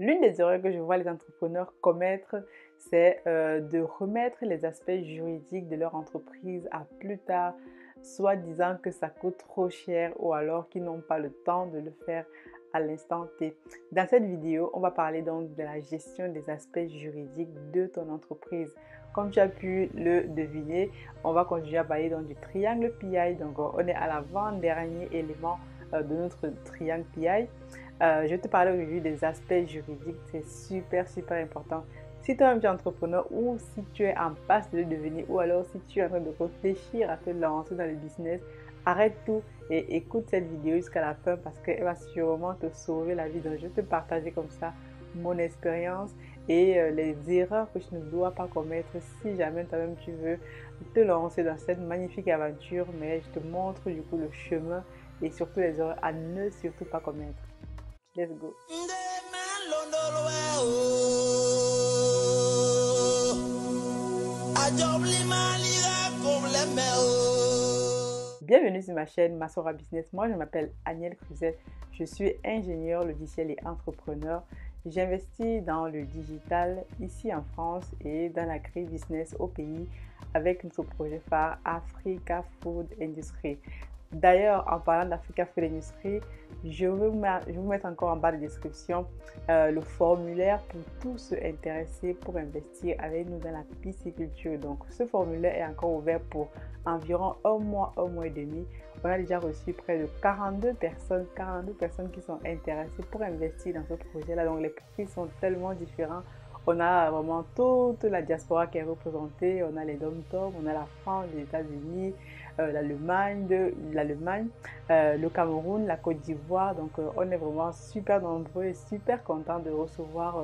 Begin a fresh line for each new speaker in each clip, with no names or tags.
L'une des erreurs que je vois les entrepreneurs commettre, c'est de remettre les aspects juridiques de leur entreprise à plus tard, soit disant que ça coûte trop cher ou alors qu'ils n'ont pas le temps de le faire à l'instant T. Dans cette vidéo, on va parler donc de la gestion des aspects juridiques de ton entreprise. Comme tu as pu le deviner, on va continuer à parler donc du triangle PI. Donc, on est à l'avant-dernier élément de notre triangle PI. Je vais te parler aujourd'hui des aspects juridiques, c'est super important. Si toi-même tu es entrepreneur ou si tu es en passe de le devenir ou alors si tu es en train de réfléchir à te lancer dans le business, arrête tout et écoute cette vidéo jusqu'à la fin parce qu'elle va sûrement te sauver la vie. Donc je vais te partager comme ça mon expérience et les erreurs que tu ne dois pas commettre si jamais toi-même tu veux te lancer dans cette magnifique aventure. Mais je te montre du coup le chemin et surtout les erreurs à ne surtout pas commettre. Let's go. Bienvenue sur ma chaîne Masora Business. Moi, je m'appelle Aniel Cruzel. Je suis ingénieur logiciel et entrepreneur. J'investis dans le digital ici en France et dans l'agri-business au pays avec notre projet phare Africa Food Industry. D'ailleurs, en parlant d'Africa Food Industry, je vais vous mettre encore en bas de description le formulaire pour tous ceux intéressés pour investir avec nous dans la pisciculture. Donc, ce formulaire est encore ouvert pour environ un mois et demi. On a déjà reçu près de 42 personnes qui sont intéressées pour investir dans ce projet-là. Donc, les prix sont tellement différents. On a vraiment toute la diaspora qui est représentée. On a les dom-tom, on a la France, les États-Unis, l'Allemagne, le Cameroun, la Côte d'Ivoire. Donc, on est vraiment super nombreux et super contents de recevoir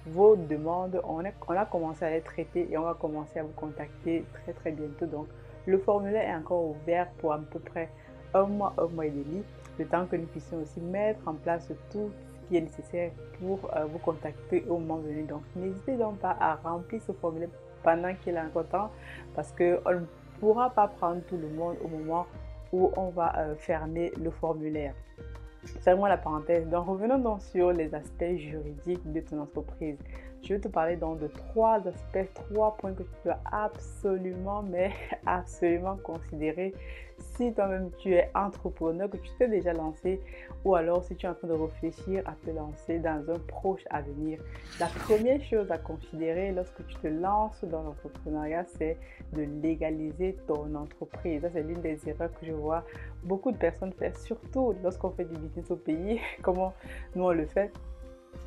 vos demandes. On a commencé à les traiter et on va commencer à vous contacter très bientôt. Donc, le formulaire est encore ouvert pour à peu près un mois et demi, le temps que nous puissions aussi mettre en place tout qui est nécessaire pour vous contacter au moment venu. Donc, n'hésitez donc pas à remplir ce formulaire pendant qu'il est encore temps parce qu'on ne pourra pas prendre tout le monde au moment où on va fermer le formulaire. Fermons la parenthèse. Donc, revenons donc sur les aspects juridiques de ton entreprise. Je vais te parler donc de trois points que tu dois absolument considérer si toi-même tu es entrepreneur, que tu t'es déjà lancé ou alors si tu es en train de réfléchir à te lancer dans un proche avenir. La première chose à considérer lorsque tu te lances dans l'entrepreneuriat, c'est de légaliser ton entreprise. Ça, c'est l'une des erreurs que je vois beaucoup de personnes faire, surtout lorsqu'on fait du business au pays. Comment nous on le fait?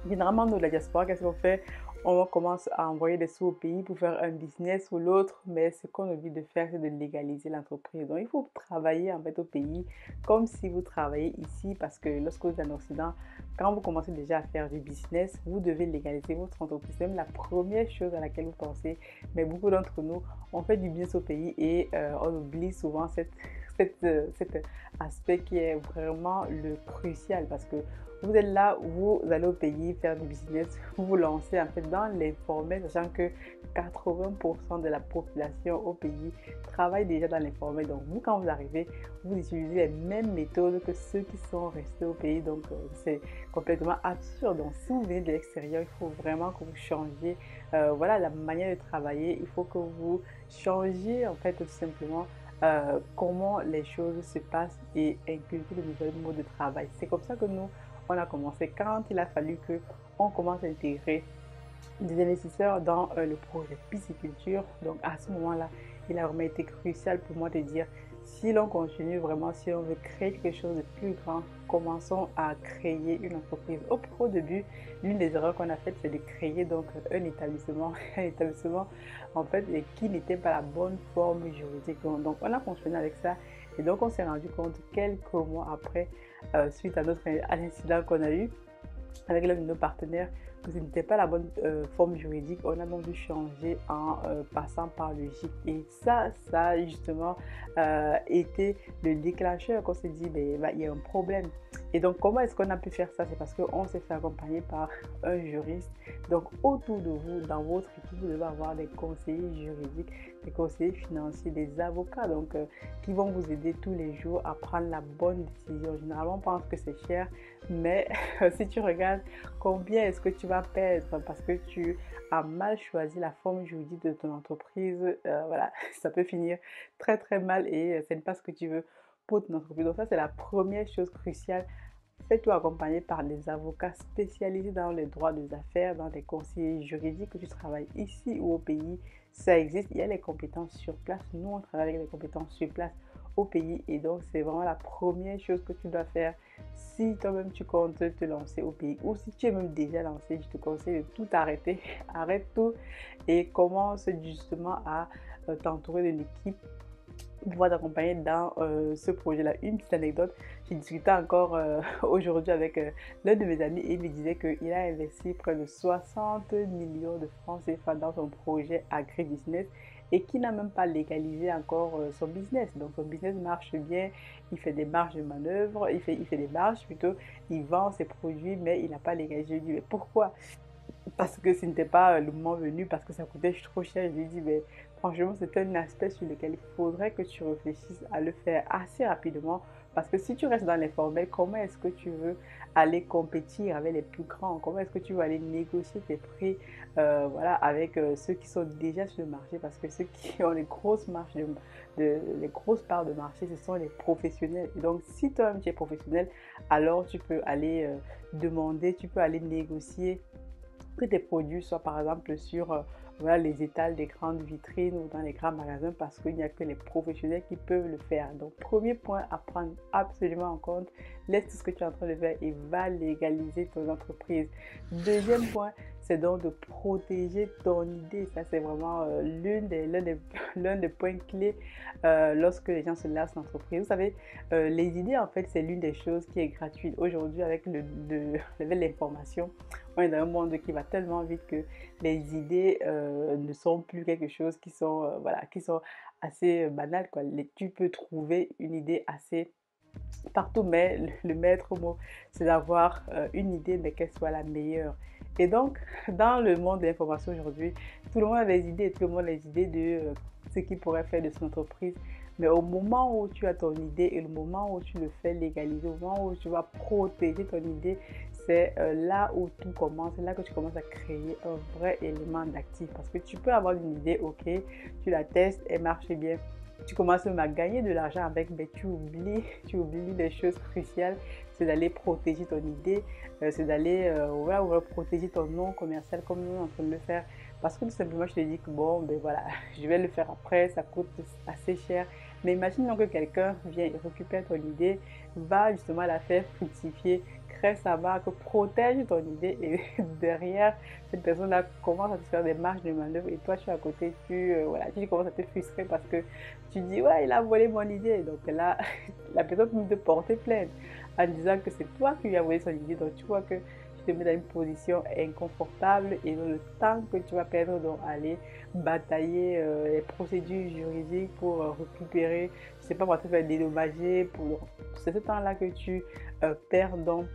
Généralement, nous, la diaspora, qu'est-ce qu'on fait? On commence à envoyer des sous au pays pour faire un business ou l'autre, mais ce qu'on oublie de faire, c'est de légaliser l'entreprise. Donc, il faut travailler en fait au pays comme si vous travaillez ici, parce que lorsque vous êtes en Occident, quand vous commencez déjà à faire du business, vous devez légaliser votre entreprise. C'est même la première chose à laquelle vous pensez, mais beaucoup d'entre nous, on fait du business au pays et on oublie souvent cet aspect qui est vraiment le crucial parce que vous êtes là, vous allez au pays faire du business, vous vous lancez en fait dans l'informel, sachant que 80% de la population au pays travaille déjà dans l'informel. Donc vous, quand vous arrivez, vous utilisez les mêmes méthodes que ceux qui sont restés au pays. Donc c'est complètement absurde. Donc si vous venez de l'extérieur, il faut vraiment que vous changiez voilà, la manière de travailler. Il faut que vous changiez en fait tout simplement comment les choses se passent et inculquer de nouveaux modes de travail. C'est comme ça que nous, on a commencé quand il a fallu qu'on commence à intégrer des investisseurs dans le projet pisciculture. Donc à ce moment-là, il a vraiment été crucial pour moi de dire si l'on continue vraiment, si on veut créer quelque chose de plus grand, commençons à créer une entreprise. Au début, l'une des erreurs qu'on a faites, c'est de créer donc un établissement en fait qui n'était pas la bonne forme juridique. Donc on a fonctionné avec ça et donc on s'est rendu compte quelques mois après, suite à l'incident qu'on a eu avec l'un de nos partenaires, que ce n'était pas la bonne forme juridique. On a donc dû changer en passant par le GIC. Et ça a justement été le déclencheur qu'on s'est dit, il y a un problème. Et donc, comment est-ce qu'on a pu faire ça? C'est parce qu'on s'est fait accompagner par un juriste. Donc, autour de vous, dans votre équipe, vous devez avoir des conseillers juridiques, des conseillers financiers, des avocats, donc, qui vont vous aider tous les jours à prendre la bonne décision. Généralement, on pense que c'est cher, mais si tu regardes combien est-ce que tu vas perdre parce que tu as mal choisi la forme juridique de ton entreprise, voilà, ça peut finir très très mal et ce n'est pas ce que tu veux pour ton entreprise. Donc ça, c'est la première chose cruciale. Fais-toi accompagner par des avocats spécialisés dans les droits des affaires, dans des conseillers juridiques, que tu travailles ici ou au pays. Ça existe, il y a les compétences sur place. Nous, on travaille avec les compétences sur place au pays et donc c'est vraiment la première chose que tu dois faire si toi-même tu comptes te lancer au pays ou si tu es même déjà lancé. Je te conseille de tout arrêter, arrête tout et commence justement à t'entourer de l'équipe pour pouvoir t'accompagner dans ce projet-là. Une petite anecdote, j'ai discuté encore aujourd'hui avec l'un de mes amis et il me disait qu'il a investi près de 60 millions de francs CFA dans son projet agri-business et qui n'a même pas légalisé encore son business. Donc son business marche bien, il fait des marges de manœuvre, il fait des marges plutôt, il vend ses produits mais il n'a pas légalisé. Je lui dis mais pourquoi? Parce que ce n'était pas le moment venu, parce que ça coûtait trop cher. Je lui ai dit, mais franchement, c'est un aspect sur lequel il faudrait que tu réfléchisses à le faire assez rapidement. Parce que si tu restes dans l'informel, comment est-ce que tu veux aller compétir avec les plus grands? Comment est-ce que tu veux aller négocier tes prix voilà, avec ceux qui sont déjà sur le marché? Parce que ceux qui ont les grosses marges les grosses parts de marché, ce sont les professionnels. Et donc, si toi-même tu es professionnel, alors tu peux aller demander, tu peux aller négocier que tes produits soient par exemple sur voilà, les étals des grandes vitrines ou dans les grands magasins parce qu'il n'y a que les professionnels qui peuvent le faire. Donc, premier point à prendre absolument en compte, laisse tout ce que tu es en train de faire et va légaliser ton entreprise. Deuxième point, c'est donc de protéger ton idée. Ça, c'est vraiment l'un des points clés lorsque les gens se lancent en entreprise. Vous savez, les idées, en fait, c'est l'une des choses qui est gratuite. Aujourd'hui, avec l'information, on est dans un monde qui va tellement vite que les idées ne sont plus quelque chose qui sont, voilà, qui sont assez banales, quoi. Tu peux trouver une idée assez partout, mais le maître mot, c'est d'avoir une idée, mais qu'elle soit la meilleure. Et donc, dans le monde de l'information aujourd'hui, tout le monde a des idées, tout le monde a des idées de ce qu'il pourrait faire de son entreprise. Mais au moment où tu as ton idée et le moment où tu le fais légaliser, au moment où tu vas protéger ton idée, c'est là où tout commence, c'est là que tu commences à créer un vrai élément d'actif. Parce que tu peux avoir une idée, ok, tu la testes, elle marche bien, tu commences même à gagner de l'argent avec, mais tu oublies les choses cruciales, c'est d'aller protéger ton idée, c'est d'aller voilà, protéger ton nom commercial comme nous sommes en train de le faire. Parce que tout simplement, je te dis que bon, ben voilà, je vais le faire après, ça coûte assez cher. Mais imagine donc que quelqu'un vient et récupère ton idée, va justement la faire fructifier, crée sa marque, protège ton idée et derrière, cette personne-là commence à te faire des marges de manœuvre et toi, tu es à côté, voilà, tu commences à te frustrer parce que tu dis, ouais, il a volé mon idée. Donc là, la personne peut te porter plainte en disant que c'est toi qui lui as volé son idée. Donc tu vois que tu te mets dans une position inconfortable et dans le temps que tu vas perdre, donc aller batailler les procédures juridiques pour récupérer, je ne sais pas, pour te faire dédommager. C'est ce temps-là que tu perds donc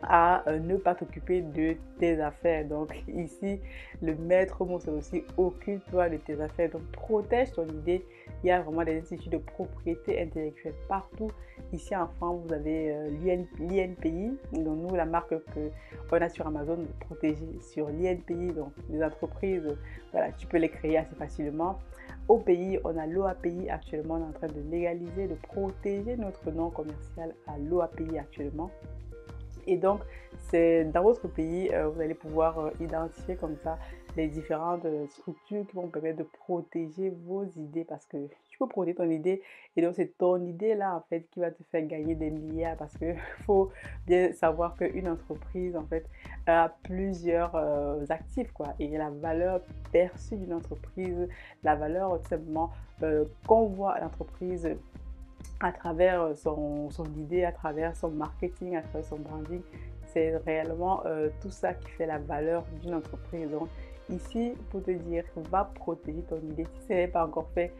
à ne pas t'occuper de tes affaires. Donc ici, le maître mot, c'est aussi occupe-toi de tes affaires. Donc protège ton idée. Il y a vraiment des instituts de propriété intellectuelle partout. Ici en France, vous avez l'INPI. Donc nous, la marque qu'on a sur Amazon, protégée sur l'INPI. Donc les entreprises, voilà, tu peux les créer assez facilement. Au pays, on a l'OAPI actuellement. On est en train de légaliser, de protéger notre nom commercial à l'OAPI actuellement. Et donc, c'est dans votre pays, vous allez pouvoir identifier comme ça les différentes structures qui vont permettre de protéger vos idées parce que tu peux protéger ton idée et donc c'est ton idée là en fait qui va te faire gagner des milliards parce que faut bien savoir qu'une entreprise en fait a plusieurs actifs quoi et la valeur perçue d'une entreprise, la valeur tout simplement qu'on voit à l'entreprise à travers son idée, à travers son marketing, à travers son branding. C'est réellement tout ça qui fait la valeur d'une entreprise. Donc ici, pour te dire, va protéger ton idée. Si ce n'est pas encore fait,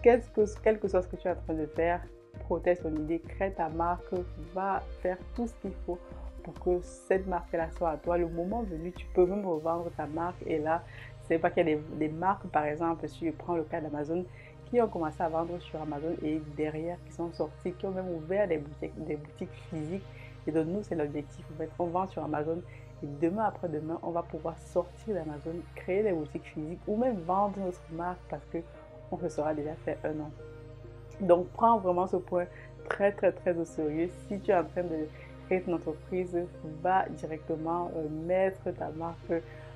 quel que soit ce que tu es en train de faire, protège ton idée, crée ta marque, va faire tout ce qu'il faut pour que cette marque-là soit à toi. Le moment venu, tu peux même revendre ta marque. Et là, c'est pas qu'il y a des marques, par exemple, si je prends le cas d'Amazon, qui ont commencé à vendre sur Amazon et derrière, qui sont sortis, qui ont même ouvert des boutiques physiques. Et donc, nous, c'est l'objectif. En fait, on vend sur Amazon et demain, après-demain, on va pouvoir sortir d'Amazon, créer des boutiques physiques ou même vendre notre marque parce qu'on se sera déjà fait un nom. Donc, prends vraiment ce point très, très, très au sérieux. Si tu es en train de créer ton entreprise, va directement mettre ta marque,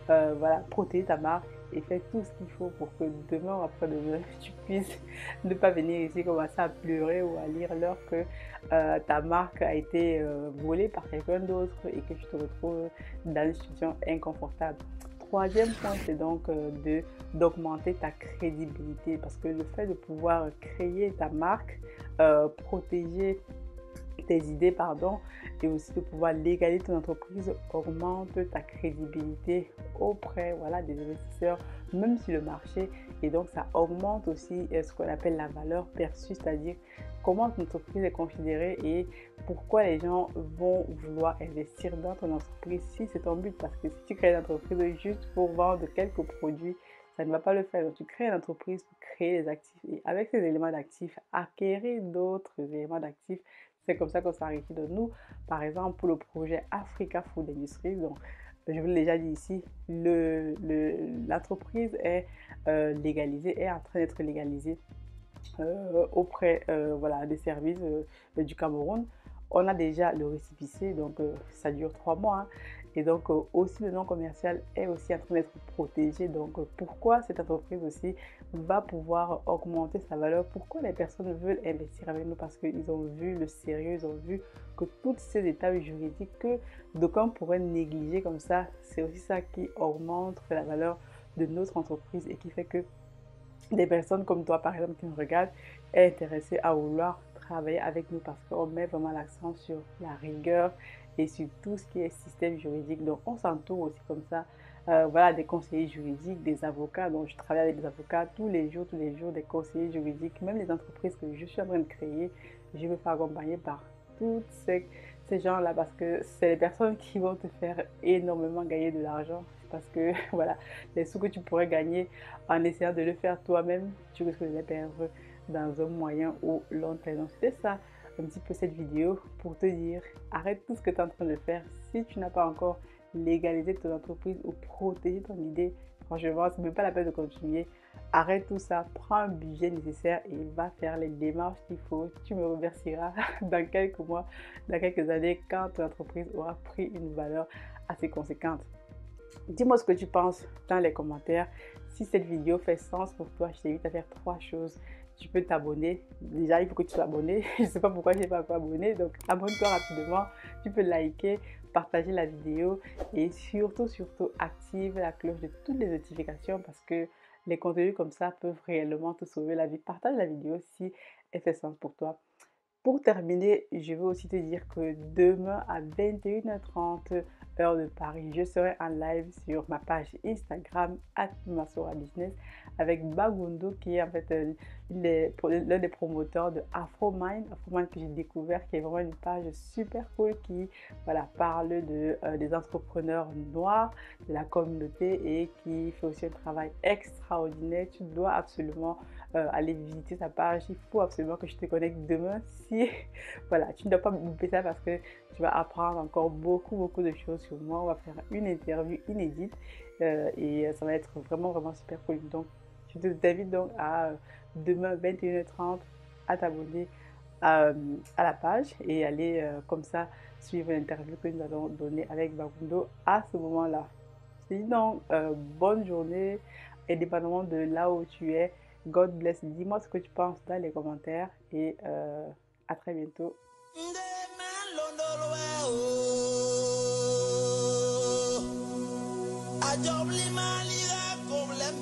voilà, protéger ta marque et fais tout ce qu'il faut pour que demain ou après-demain, tu puisses ne pas venir ici commencer à pleurer ou à lire l'heure que ta marque a été volée par quelqu'un d'autre et que tu te retrouves dans une situation inconfortable. Troisième point, c'est donc d'augmenter ta crédibilité parce que le fait de pouvoir créer ta marque, protéger tes idées, pardon, et aussi de pouvoir légaliser ton entreprise augmente ta crédibilité auprès, voilà, des investisseurs, même sur le marché. Et donc, ça augmente aussi ce qu'on appelle la valeur perçue, c'est-à-dire comment ton entreprise est considérée et pourquoi les gens vont vouloir investir dans ton entreprise si c'est ton but. Parce que si tu crées une entreprise juste pour vendre quelques produits, ça ne va pas le faire. Donc, tu crées une entreprise pour créer des actifs et avec ces éléments d'actifs, acquérir d'autres éléments d'actifs. C'est comme ça qu'on s'enrichit de nous. Par exemple, pour le projet Africa Food Industries, donc je vous l'ai déjà dit ici, l'entreprise est légalisée, est en train d'être légalisée auprès voilà, des services du Cameroun. On a déjà le récépissé, donc ça dure 3 mois. Hein. Et donc aussi le nom commercial est aussi en train d'être protégé. Donc pourquoi cette entreprise aussi va pouvoir augmenter sa valeur? Pourquoi les personnes veulent investir avec nous? Parce qu'ils ont vu le sérieux, ils ont vu que toutes ces étapes juridiques que d'aucuns pourraient négliger comme ça, c'est aussi ça qui augmente la valeur de notre entreprise et qui fait que des personnes comme toi, par exemple, qui nous regardent, est intéressée à vouloir travailler avec nous parce qu'on met vraiment l'accent sur la rigueur et sur tout ce qui est système juridique. Donc, on s'entoure aussi comme ça, voilà, des conseillers juridiques, des avocats. Donc, je travaille avec des avocats tous les jours, des conseillers juridiques, même les entreprises que je suis en train de créer, je me fais accompagner par toutes ces gens-là parce que c'est les personnes qui vont te faire énormément gagner de l'argent parce que voilà, les sous que tu pourrais gagner en essayant de le faire toi-même, tu risques de les perdre dans un moyen ou long terme. C'est ça un petit peu cette vidéo pour te dire arrête tout ce que tu es en train de faire. Si tu n'as pas encore légalisé ton entreprise ou protégé ton idée, franchement, ce n'est même pas la peine de continuer. Arrête tout ça, prends un budget nécessaire et va faire les démarches qu'il faut. Tu me remercieras dans quelques mois, dans quelques années, quand ton entreprise aura pris une valeur assez conséquente. Dis-moi ce que tu penses dans les commentaires. Si cette vidéo fait sens pour toi, je t'invite à faire 3 choses. Tu peux t'abonner. Déjà, il faut que tu sois abonné. Je ne sais pas pourquoi je n'ai pas encore abonné. Donc, abonne-toi rapidement. Tu peux liker, partager la vidéo et surtout, active la cloche de toutes les notifications parce que les contenus comme ça peuvent réellement te sauver la vie. Partage la vidéo si elle fait sens pour toi. Pour terminer, je veux aussi te dire que demain à 21h30 heure de Paris, je serai en live sur ma page Instagram @masora_business avec Bagundo qui est en fait l'un des promoteurs de AfroMind que j'ai découvert, qui est vraiment une page super cool qui voilà, parle des entrepreneurs noirs, de la communauté et qui fait aussi un travail extraordinaire. Tu dois absolument aller visiter sa page. Il faut absolument que je te connecte demain si voilà, tu ne dois pas louper ça parce que tu vas apprendre encore beaucoup de choses sur moi. On va faire une interview inédite et ça va être vraiment super cool. Donc, je t'invite donc à demain 21h30 à t'abonner à la page et aller comme ça suivre l'interview que nous allons donner avec Bagundo à ce moment-là. Je te dis donc bonne journée, indépendamment de là où tu es. God bless. Dis-moi ce que tu penses dans les commentaires et à très bientôt. A jobli maliga problem